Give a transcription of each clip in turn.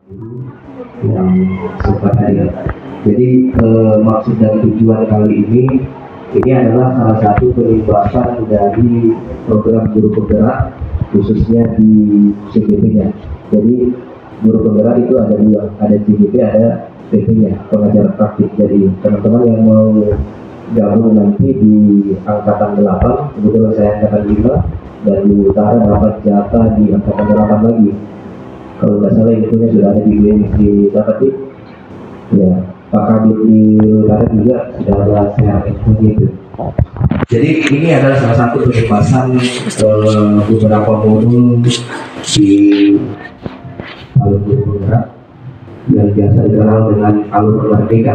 yang sempat hadir. Jadi maksud dan tujuan kali ini adalah salah satu penugasan dari program guru penggerak khususnya di CGP-nya. Jadi guru penggerak itu ada dua, ada CGP, ada PP-nya, pengajar praktik. Jadi teman-teman yang mau gabung nanti di angkatan 8, kebetulan saya angkatan 5, dan di utara dapat jatah di angkatan 8 lagi. Kalau nggak salah infonya sudah ada di dapat ya, Pak Kabit di utara juga sudah ada share infonya itu. Jadi ini adalah salah satu pembahasan beberapa modul di alur guru penggerak yang biasa dikenal dengan alur merdeka.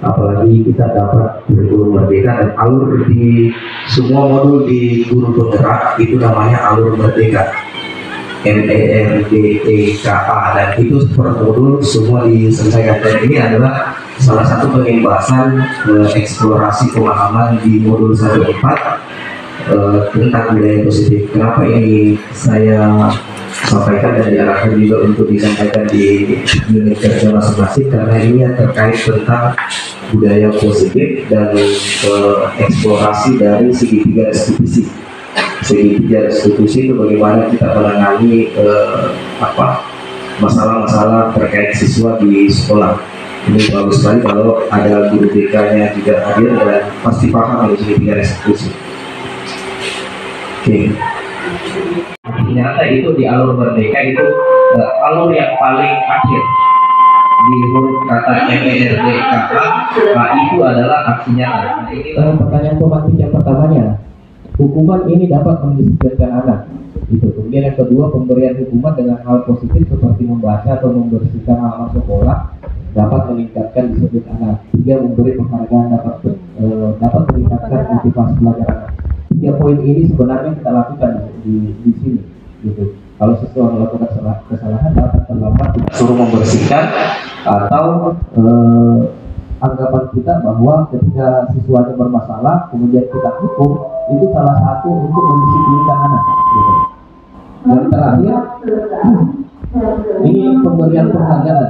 Apalagi kita dapat guru merdeka, dan alur di semua modul di guru penggerak itu namanya alur merdeka, MERDEKA, dan itu per modul semua diselesaikan. Dan ini adalah salah satu pembahasan eksplorasi pemahaman di modul 1.4 tentang budaya positif. Kenapa ini saya sampaikan dan diarahkan juga untuk disampaikan di unit kerja masing-masing, karena ini yang terkait tentang budaya positif dan eksplorasi dari segitiga restitusi. Segitiga restitusi itu bagaimana kita menangani masalah-masalah terkait siswa di sekolah. Ini bagus sekali kalau ada guru BK-nya juga hadir dan pasti paham dari segitiga restitusi. Oke. Ternyata itu di alur merdeka itu alur yang paling akhir di huruf kata MERDEKA, itu adalah aksi nyata. Pertanyaan pemantik yang pertamanya, hukuman ini dapat mendisiplinkan anak. Itu. Kemudian yang kedua, pemberian hukuman dengan hal positif seperti membaca atau membersihkan halaman sekolah dapat meningkatkan disiplin anak. Tiga, memberi penghargaan dapat meningkatkan motivasi belajar anak. Tiga poin ini sebenarnya kita lakukan di sini. Gitu. Kalau siswa melakukan kesalahan dapat terlambat suruh membersihkan, atau anggapan kita bahwa ketika siswanya bermasalah kemudian kita hukum, itu salah satu untuk mendisiplinkan anak. Gitu. Yang terakhir, ini pemberian penghargaan.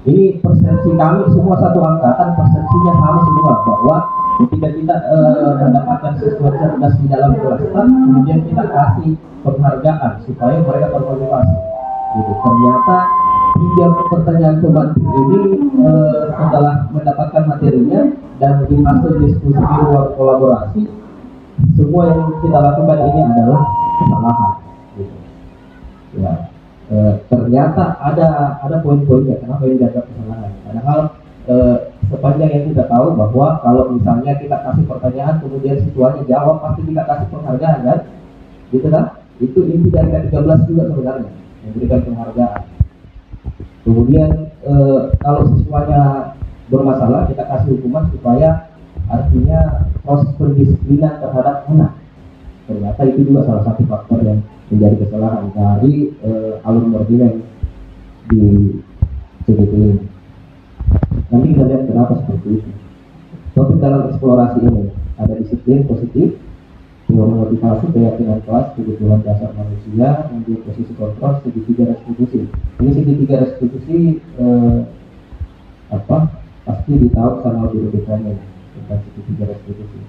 Ini persepsi kami semua satu angkatan, persepsinya sama semua, bahwa ketika kita mendapatkan siswa cerdas di dalam kelas, kemudian kita kasih penghargaan supaya mereka termotivasi. Gitu. Ternyata tiga pertanyaan pembantu ini setelah mendapatkan materinya dan di masa diskusi di ruang kolaborasi, semua yang kita lakukan ini adalah kesalahan. Gitu. Ya. Ternyata ada poin-poinnya kenapa ini ada kesalahan. Padahal sepanjang yang kita tahu bahwa kalau misalnya kita kasih pertanyaan kemudian siswanya jawab, pasti kita kasih penghargaan, kan? Gitu kan? Itu inti dari K13 juga sebenarnya, memberikan penghargaan. Kemudian kalau siswanya bermasalah, kita kasih hukuman supaya artinya proses pendisiplinan terhadap anak. Ternyata itu juga salah satu faktor yang menjadi kesalahan dari alur merdeka di CGP ini. Nanti kita lihat kenapa seperti itu. Topik dalam eksplorasi ini ada disiplin positif, memotivasi keyakinan kelas, kebutuhan dasar manusia, untuk posisi kontrol, segitiga restitusi. Ini segitiga restitusi pasti ditahu sama guru BK-nya tentang segitiga restitusi.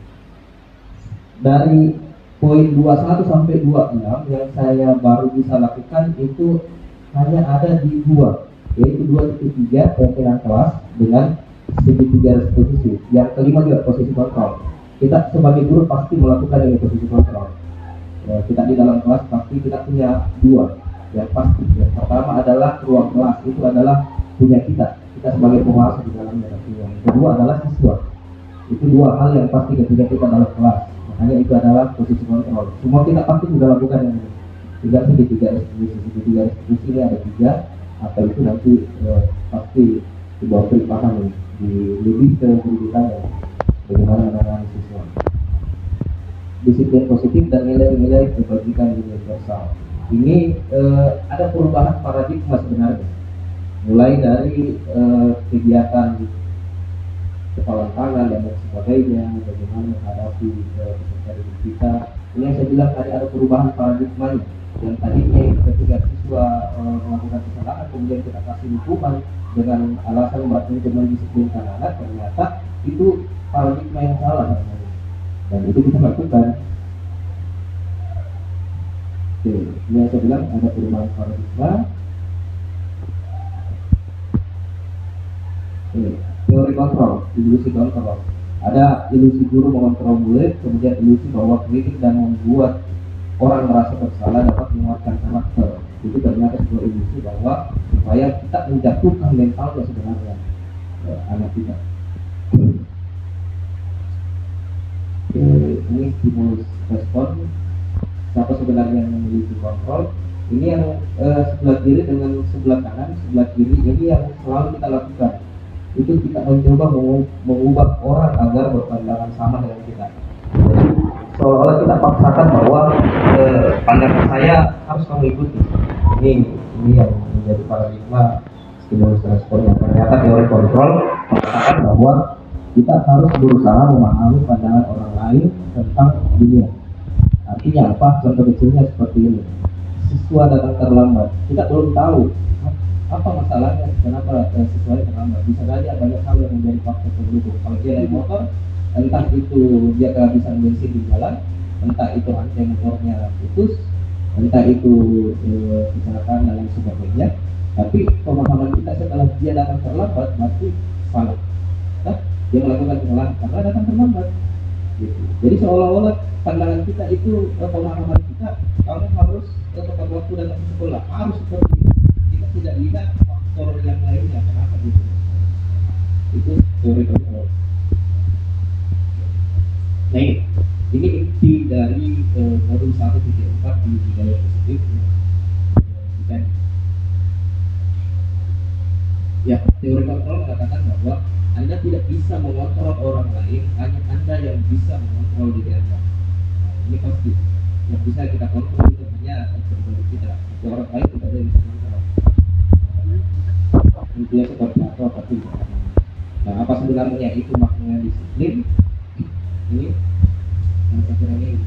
Dari poin 21 sampai 26 yang saya baru bisa lakukan itu hanya ada di dua, yaitu 2.3 keyakinan kelas dengan segitiga restitusi. Yang kelima juga posisi kontrol. Kita sebagai guru pasti melakukan ini, posisi kontrol. Kita di dalam kelas pasti kita punya dua yang pasti. Yang pertama adalah ruang kelas, itu adalah punya kita sebagai penguasa di dalamnya. Yang kedua adalah siswa. Itu dua hal yang pasti ketika kita dalam kelas. Makanya itu adalah posisi kontrol. Semua kita pasti sudah lakukan yang ini. Tidak segitiga restitusi ini ada tiga. Atau itu nanti pasti dibawa paham di lebih ke pendidikannya, bagaimana menangani siswa. Disiplin positif dan nilai-nilai kebajikan universal. Ini ada perubahan paradigma sebenarnya. Mulai dari kegiatan kepala tangan dan sebagainya, bagaimana menghadapi peserta didik kita. Ini yang saya bilang tadi ada perubahan paradigmanya. yang tadinya ketika siswa melakukan kesalahan kemudian kita kasih hukuman dengan alasan bahwa itu mendisiplinkan anak, ternyata itu paradigma yang salah namanya. Dan itu kita lakukan. Oke, ini yang saya bilang ada perubahan paradigma. Teori kontrol, ilusi kontrol. Ada ilusi guru mengontrol murid, kemudian ilusi bahwa kritik dan membuat orang merasa bersalah dapat menguatkan karakter. Itu ternyata sebuah ilusi bahwa supaya kita menjatuhkan mentalnya sebenarnya anak kita. Ini stimulus respon. Siapa sebenarnya yang memiliki kontrol? Ini yang sebelah kiri dengan sebelah kanan, sebelah kiri ini yang selalu kita lakukan. Itu kita mencoba mengubah orang agar berpandangan sama dengan kita. Jadi seolah-olah kita paksakan bahwa pandangan saya harus mengikuti. Ini yang menjadi paradigma stimulus respon yang ternyata teori kontrol mengatakan bahwa kita harus berusaha memahami pandangan orang lain tentang dunia. Artinya apa? Contoh kecilnya seperti ini. Siswa datang terlambat, kita belum tahu apa masalahnya, kenapa siswa terlambat. Bisa saja banyak hal yang menjadi faktor pendukung. Kalau dia naik motor, entah itu dia kehabisan bensin di jalan, entah itu rantai motornya putus, entah itu kecelakaan dan lain sebagainya. Tapi pemahaman kita setelah dia datang terlambat berarti salah. Nah, dia melakukan kesalahan karena datang terlambat. Gitu. Jadi seolah-olah pandangan kita itu pemahaman kita, kamu harus tepat waktu datang ke sekolah, harus seperti itu. Kita tidak lihat faktor yang lainnya, kenapa gitu. Itu teori kontrol. Nah ini inti dari modul 1.4 di budaya positif. Ya, teori kontrol mengatakan bahwa Anda tidak bisa mengontrol orang lain, hanya Anda yang bisa mengontrol diri Anda. Nah, ini pasti yang bisa kita kontrol itu hanya diri kita. Tapi orang lain tidak ada yang bisa mengontrol. Intinya seperti apa tapi. Nah, apa sebenarnya itu makna disiplin? Ini yang saya kira ini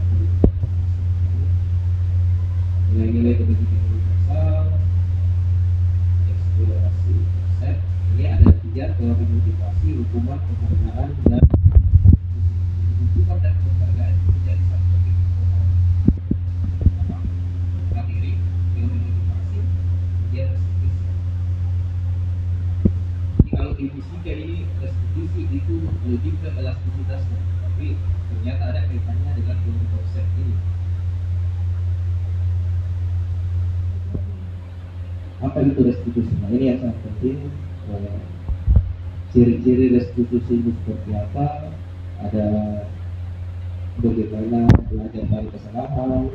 nilai-nilai kebijakan universal, eksplorasi konsep. Ini ada 3 teori motivasi, hukuman, penghargaan, dan hukuman dan penghargaan itu menjadi satu topik materi teori motivasi, kemudian restitusi. Jadi kalau di fisika ini restitusi itu lebih ke elastisitasnya, tapi ternyata ada kaitannya dengan teori konsep ini. Apa itu restitusi? Nah, ini yang sangat penting. Ciri-ciri restitusi itu seperti apa? Ada bagaimana belajar dari kesalahan.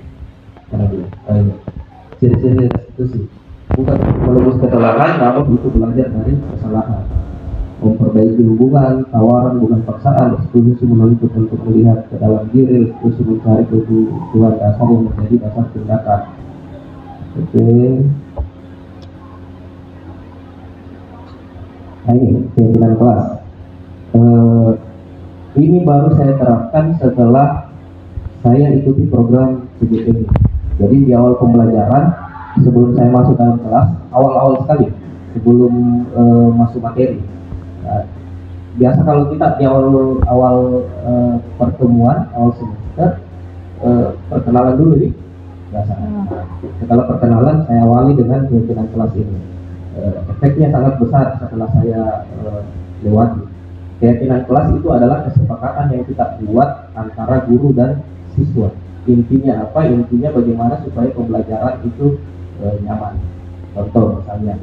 Ciri-ciri restitusi bukan menebus kesalahan, namun itu belajar dari kesalahan. Memperbaiki hubungan, tawaran bukan paksaan. Restitusi menuntut untuk melihat ke dalam diri. Restitusi mencari kebutuhan dasar yang menjadi dasar tindakan. Oke. Nah, ini pimpinan kelas. Ini baru saya terapkan setelah saya ikuti program CGM. Jadi di awal pembelajaran, sebelum saya masuk dalam kelas, awal-awal sekali sebelum masuk materi. Nah, biasa kalau kita di awal pertemuan, awal semester, perkenalan dulu nih. Biasanya. Setelah perkenalan, saya awali dengan pimpinan kelas ini. Efeknya sangat besar setelah saya lewati. Keyakinan kelas itu adalah kesepakatan yang kita buat antara guru dan siswa. Intinya apa? Intinya bagaimana supaya pembelajaran itu nyaman. Contoh misalnya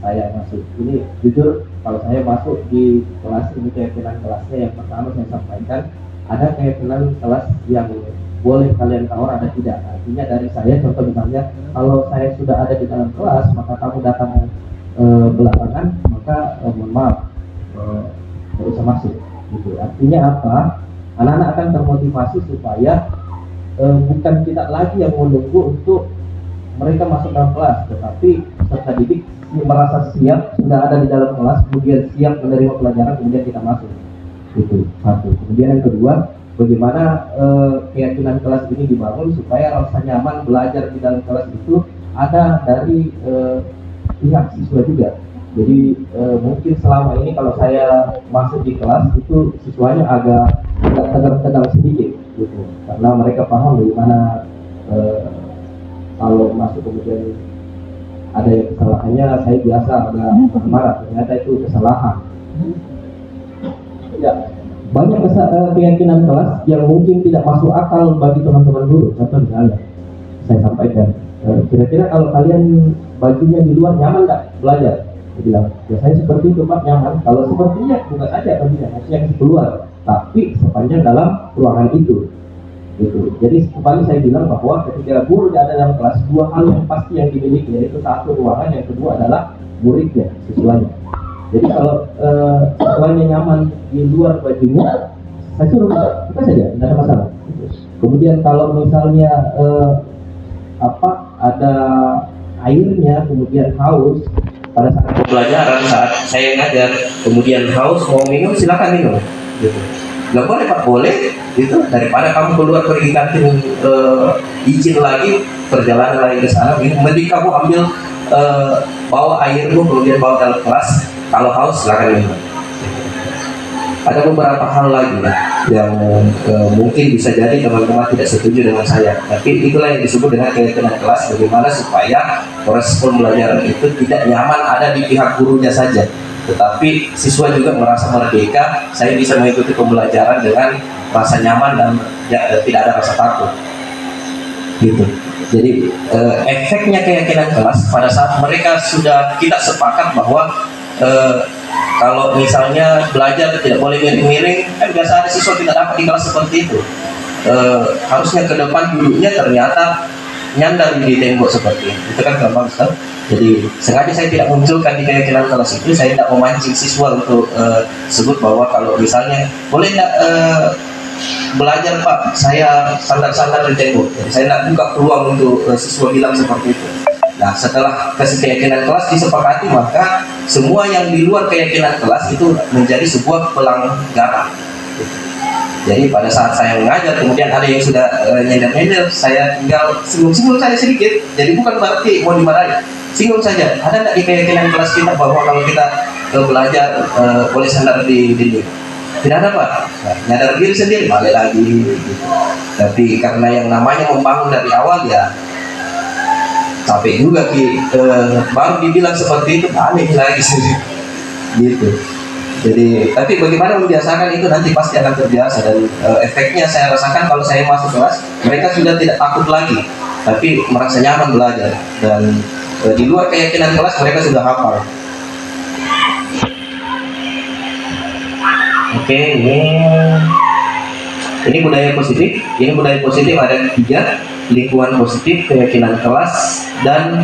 saya masuk ini, jujur kalau saya masuk di kelas ini, keyakinan kelasnya yang pertama saya sampaikan, ada keyakinan kelas yang boleh kalian tawar ada tidak. Artinya dari saya, contoh misalnya kalau saya sudah ada di dalam kelas maka kamu datang belakangan, maka mohon maaf tidak usah masuk gitu. Artinya apa? Anak-anak akan termotivasi supaya bukan kita lagi yang menunggu untuk mereka masuk dalam kelas, tetapi peserta didik merasa siap, sudah ada di dalam kelas, kemudian siap menerima pelajaran, kemudian kita masuk. Itu satu. Kemudian yang kedua, bagaimana keyakinan kelas ini dibangun supaya rasa nyaman belajar di dalam kelas itu ada dari pihak siswa juga. Jadi mungkin selama ini kalau saya masuk di kelas itu siswanya agak tegang sedikit gitu, karena mereka paham bagaimana kalau masuk kemudian ada yang kesalahannya, saya biasa agak marah, ternyata itu kesalahan. Ya, banyak keyakinan kelas yang mungkin tidak masuk akal bagi teman-teman guru. Contoh misalnya, saya sampaikan, kira-kira kalau kalian bajunya di luar nyaman nggak belajar? Dia bilang, ya saya seperti itu Pak, nyaman. Kalau sepertinya bukan saja bajunya, harusnya keluar, tapi sepanjang dalam ruangan itu. Gitu. Jadi kembali saya bilang bahwa ketika guru ada dalam kelas, dua hal yang pasti yang dimiliki, yaitu satu ruangan, yang kedua adalah muridnya, siswanya. Jadi kalau siswanya nyaman di luar bajunya, saya suruh buka saja, tidak ada masalah. Kemudian kalau misalnya ada airnya, kemudian haus, pada saat pembelajaran, saat saya ngajar, kemudian haus mau minum, silakan minum. Gitu. Nggak boleh Pak, boleh itu, daripada kamu keluar pergi kantin izin lagi perjalanan lagi ke sana, mending kamu ambil bawa airmu kemudian bawa dalam kelas, kalau haus silakan minum. Ada beberapa hal lagi yang mungkin bisa jadi teman-teman tidak setuju dengan saya, tapi itulah yang disebut dengan keyakinan kelas, bagaimana supaya proses pembelajaran itu tidak nyaman ada di pihak gurunya saja, tetapi siswa juga merasa merdeka. Saya bisa mengikuti pembelajaran dengan rasa nyaman dan tidak ada rasa takut gitu. Jadi efeknya keyakinan kelas pada saat mereka sudah kita sepakat bahwa kalau misalnya belajar tidak boleh miring-miring, kan biasa ada siswa tidak dapat di kelas seperti itu. Harusnya ke depan duduknya ternyata nyandar di tembok seperti itu kan gampang sekali. Jadi sengaja saya tidak munculkan di keyakinan kelas itu, saya tidak memancing siswa untuk sebut bahwa kalau misalnya boleh tidak belajar Pak, saya sandar-sandar di tembok. Jadi saya tidak buka peluang untuk siswa bilang seperti itu. Nah, setelah kasih keyakinan kelas disepakati, maka semua yang di luar keyakinan kelas itu menjadi sebuah pelanggaran. Jadi pada saat saya mengajar, kemudian ada yang sudah nyender-nyender, saya tinggal singgung-singgung saja sedikit. Jadi bukan berarti mau dimarahi, singgung saja. Ada nggak di keyakinan kelas kita bahwa kalau kita belajar boleh sandar di dinding? Tidak ada Pak. Nah, nyadar diri sendiri, balik lagi. Gitu. Tapi karena yang namanya membangun dari awal ya capek juga baru dibilang seperti itu, aneh lagi gitu. Jadi, tapi bagaimana membiasakan itu nanti pasti akan terbiasa, dan efeknya saya rasakan kalau saya masuk kelas, mereka sudah tidak takut lagi, tapi merasa nyaman belajar, dan di luar keyakinan kelas mereka sudah hafal. Oke, ini budaya positif. Ini budaya positif ada 3. Lingkungan positif, keyakinan kelas, dan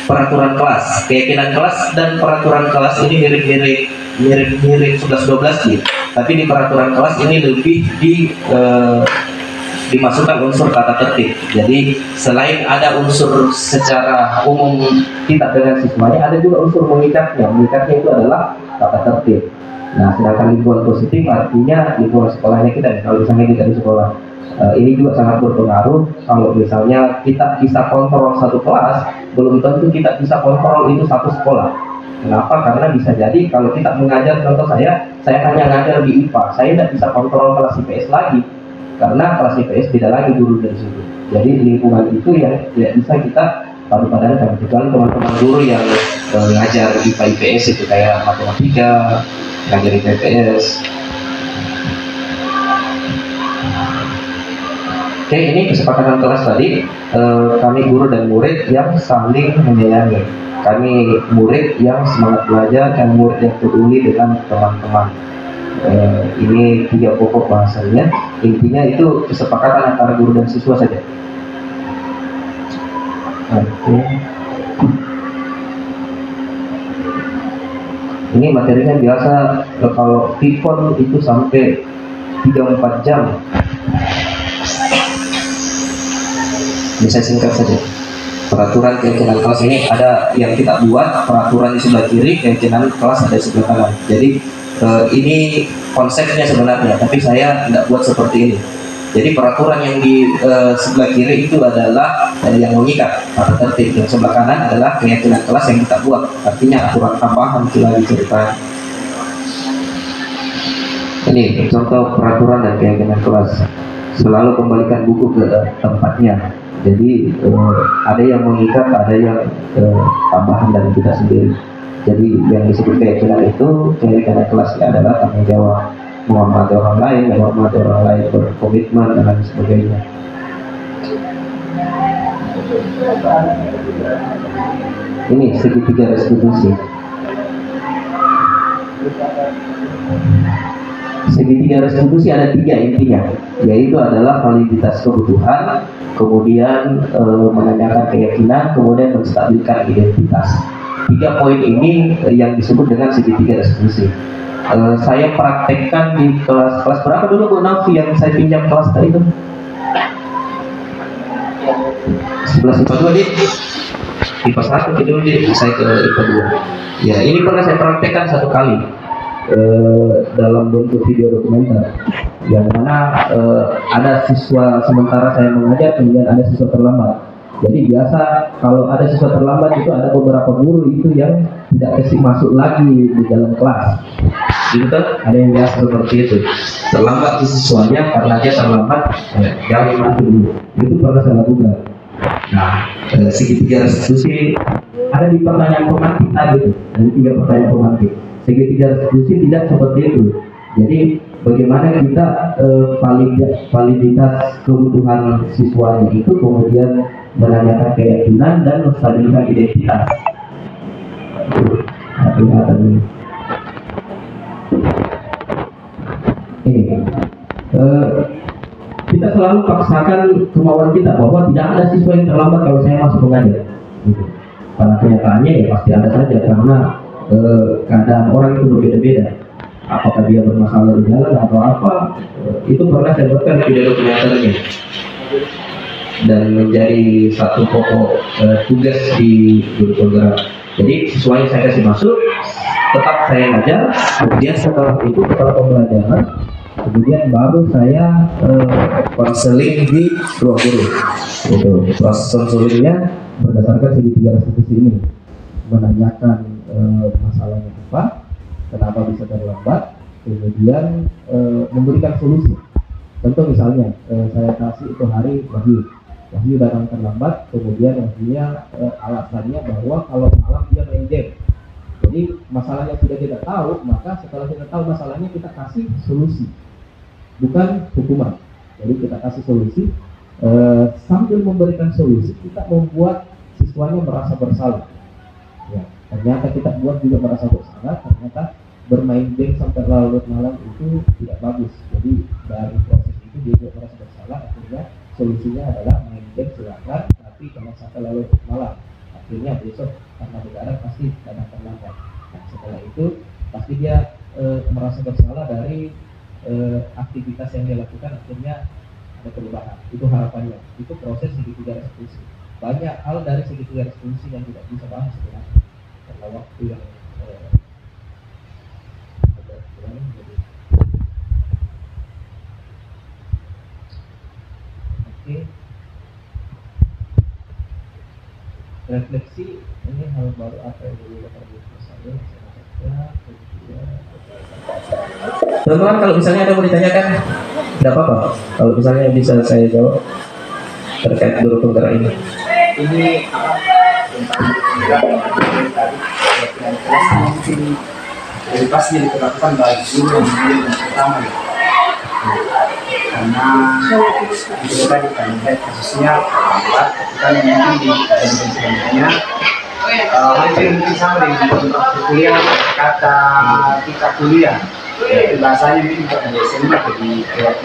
peraturan kelas. Keyakinan kelas dan peraturan kelas ini mirip-mirip 11-12 sih. Tapi di peraturan kelas ini lebih dimasukkan unsur tata tertib. Jadi selain ada unsur secara umum kita dengan siswanya, ada juga unsur mengikatnya. Mengikatnya itu adalah tata tertib. Nah, sedangkan lingkungan positif artinya lingkungan sekolahnya kita. Kalau misalnya kita di sekolah, ini juga sangat berpengaruh. Kalau misalnya kita bisa kontrol satu kelas, belum tentu kita bisa kontrol itu satu sekolah. Kenapa? Karena bisa jadi kalau kita mengajar, contoh saya hanya ngajar di IPA, saya tidak bisa kontrol kelas IPS lagi, karena kelas IPS tidak lagi guru dari situ. Jadi lingkungan itu yang tidak bisa kita padu-padankan, kecuali teman-teman guru yang ngajar IPA IPS itu kayak matematika, ngajar IPS. Oke, ini kesepakatan kelas tadi. Kami guru dan murid yang saling menyayangi. Kami murid yang semangat belajar dan murid yang peduli dengan teman-teman. Ini 3 pokok bahasanya. Intinya itu kesepakatan antara guru dan siswa saja. Oke. Ini materinya biasa kalau VCon itu sampai 3-4 jam. Bisa singkat saja. Peraturan keyakinan kelas ini ada yang kita buat, peraturan di sebelah kiri, keyakinan kelas ada di sebelah kanan. Jadi Ini konsepnya sebenarnya, tapi saya tidak buat seperti ini. Jadi peraturan yang di sebelah kiri itu adalah yang mengikat tata tertib, yang sebelah kanan adalah keyakinan kelas yang kita buat. Artinya aturan tambahan kita diceritakan. Ini contoh peraturan dan keyakinan kelas. Selalu kembalikan buku ke tempatnya. Jadi ada yang mengikat, ada yang tambahan dari kita sendiri. Jadi yang disebut keyakinan itu, keyakinan kelasnya adalah tanggung jawab, menghormati orang lain, menghormati orang lain, berkomitmen dan lain sebagainya. Ini segitiga restitusi. Segitiga restitusi ada 3 intinya, yaitu adalah validitas kebutuhan, kemudian menanyakan keyakinan, kemudian menstabilkan identitas. 3 poin ini yang disebut dengan segitiga restitusi. Saya praktekkan di kelas berapa dulu Bu Nafi yang saya pinjam kelas tadi itu? 11 IPA 2 di IPA 1 dulu di saya ke IPA 2. Ya, ini pernah saya praktekkan 1 kali dalam bentuk video dokumenter, yang mana ada siswa sementara saya mengajar, kemudian ada siswa terlambat. Jadi biasa kalau ada siswa terlambat itu ada beberapa guru itu yang tidak kasih masuk lagi di dalam kelas. Gitu kan? Ada yang biasa seperti itu. Terlambat siswanya karena dia terlambat, jangan masuk dulu. Itu pernah saya lakukan. Nah, segitiga restitusi ada di pertanyaan pemantik tadi itu. Ada 3 pertanyaan pemantik. Segitiga restitusi tidak seperti itu. Jadi bagaimana kita validitas kebutuhan siswanya itu, kemudian menanyakan keyakinan dan menstabilkan identitas. Ini kita selalu paksakan kemauan kita bahwa tidak ada siswa yang terlambat kalau saya masuk mengajar. Pada kenyataannya ya pasti ada saja, karena keadaan orang itu berbeda-beda. Apakah dia bermasalah di jalan atau apa, itu pernah saya buatkan video dokumenternya dan menjadi satu pokok tugas di guru penggerak. Jadi siswanya saya kasih masuk, tetap saya ngajar, kemudian setelah itu setelah pembelajaran, kemudian baru saya konseling di ruang guru. Gitu. Proses konselingnya berdasarkan segitiga restitusi ini, menanyakan masalahnya apa, kenapa bisa terlambat, kemudian memberikan solusi. Contoh misalnya saya kasih itu hari Wahyu datang terlambat, kemudian Wahyunya alasannya bahwa kalau malam dia main game. Jadi masalahnya sudah kita tahu, maka setelah kita tahu masalahnya kita kasih solusi, bukan hukuman. Jadi kita kasih solusi, sambil memberikan solusi kita membuat siswanya merasa bersalah. Ya, ternyata kita buat juga merasa bersalah, ternyata bermain game sampai larut malam itu tidak bagus. Jadi dari proses itu dia juga merasa bersalah, akhirnya solusinya adalah main game silakan, tapi jangan sampai larut malam. Akhirnya besok karena begadang pasti datang terlambat. Nah, setelah itu pasti dia merasa bersalah dari aktivitas yang dia lakukan, akhirnya ada perubahan. Itu harapannya. Itu proses segitiga restitusi. Banyak hal dari segitiga restitusi yang tidak bisa bahas sebenarnya karena waktu yang agak kurang. Jadi oke. Refleksi ini hal baru apa yang dulu dapat saya. Teman-teman, kalau misalnya ada mau ditanyakan, tidak apa-apa. Kalau misalnya bisa saya jawab terkait guru penggerak ini. Ini dari pasti ditetapkan bagi guru yang pertama, karena itu tadi kan kasusnya lambat, kita mungkin di sebelumnya mungkin sama dengan kuliah kata kita kuliah. Itu bahasanya ini juga ada SMA jadi kelas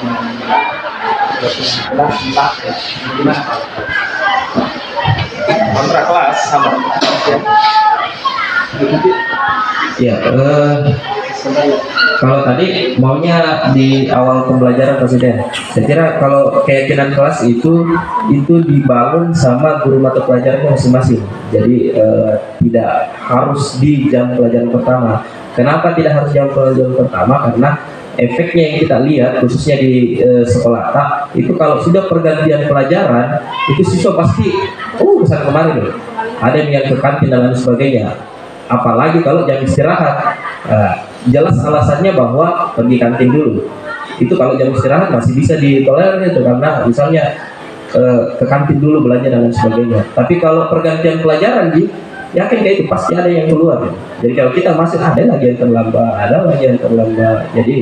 4 gimana Pak? Kontrak kelas sama. Ya, sebenarnya. Kalau tadi maunya di awal pembelajaran Presiden, saya kira kalau keyakinan kelas itu dibangun sama guru mata pelajarannya masing-masing. Jadi tidak harus di jam pelajaran pertama. Kenapa tidak harus jam pelajaran pertama? Karena efeknya yang kita lihat khususnya di sekolah tak itu kalau sudah pergantian pelajaran itu siswa pasti besar kemarin loh. Ada yang ke kantin dan lain sebagainya. Apalagi kalau jam istirahat, jelas alasannya bahwa pergi kantin dulu. Itu kalau jam istirahat masih bisa ditolerir itu karena misalnya ke kantin dulu belanja dan lain sebagainya. Tapi kalau pergantian pelajaran yakin kayak itu pasti ada yang keluar. Jadi kalau kita masih ada lagi yang terlambat, Jadi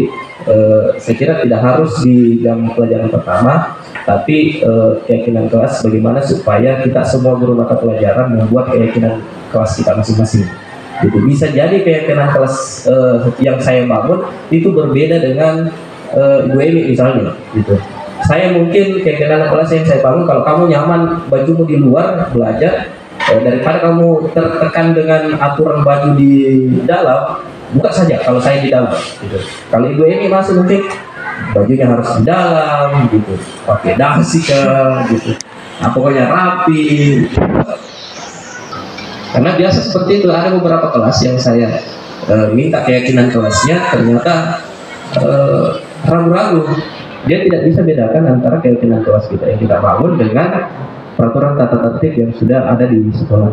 saya kira tidak harus di jam pelajaran pertama, tapi keyakinan kelas bagaimana supaya kita semua guru mata pelajaran membuat keyakinan kelas kita masing-masing. Gitu. Bisa jadi keyakinan kelas yang saya bangun itu berbeda dengan Ibu Emi misalnya. Gitu. Saya mungkin keyakinan kelas yang saya bangun kalau kamu nyaman bajumu di luar belajar daripada kamu tertekan dengan aturan baju di dalam, buka saja kalau saya di dalam. Gitu. Kalau Ibu Emi masih mungkin bajunya harus di dalam, gitu, pakai dasi gitu. Nah, pokoknya rapi. Karena biasa seperti itu, ada beberapa kelas yang saya minta keyakinan kelasnya ternyata ragu-ragu. Dia tidak bisa bedakan antara keyakinan kelas kita yang kita bangun dengan peraturan tata tertib yang sudah ada di sekolah.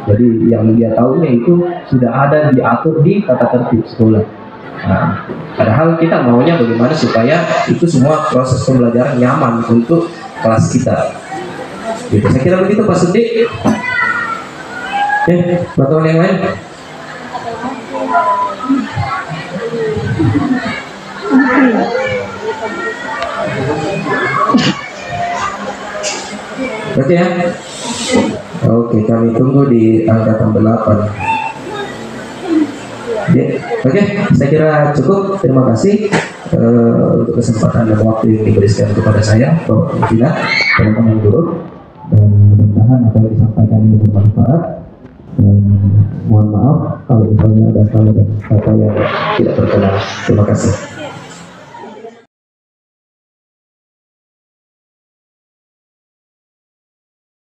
Jadi yang dia tahunya itu sudah ada diatur di tata tertib sekolah. Nah, padahal kita maunya bagaimana supaya itu semua proses pembelajaran nyaman untuk kelas kita. Gitu. Saya kira begitu Pak Sendi. Teman-teman yang lain. Oke ya. Oke, kami tunggu di angkatan 8. Ya, oke, saya kira cukup. Terima kasih untuk kesempatan dan waktu yang diberikan kepada saya, Bapak Pimpinan, teman-teman guru, dan mudah-mudahan apa yang disampaikan ini bermanfaat. Dan mohon maaf kalau misalnya ada salah dan kata yang tidak berkenan. Terima kasih.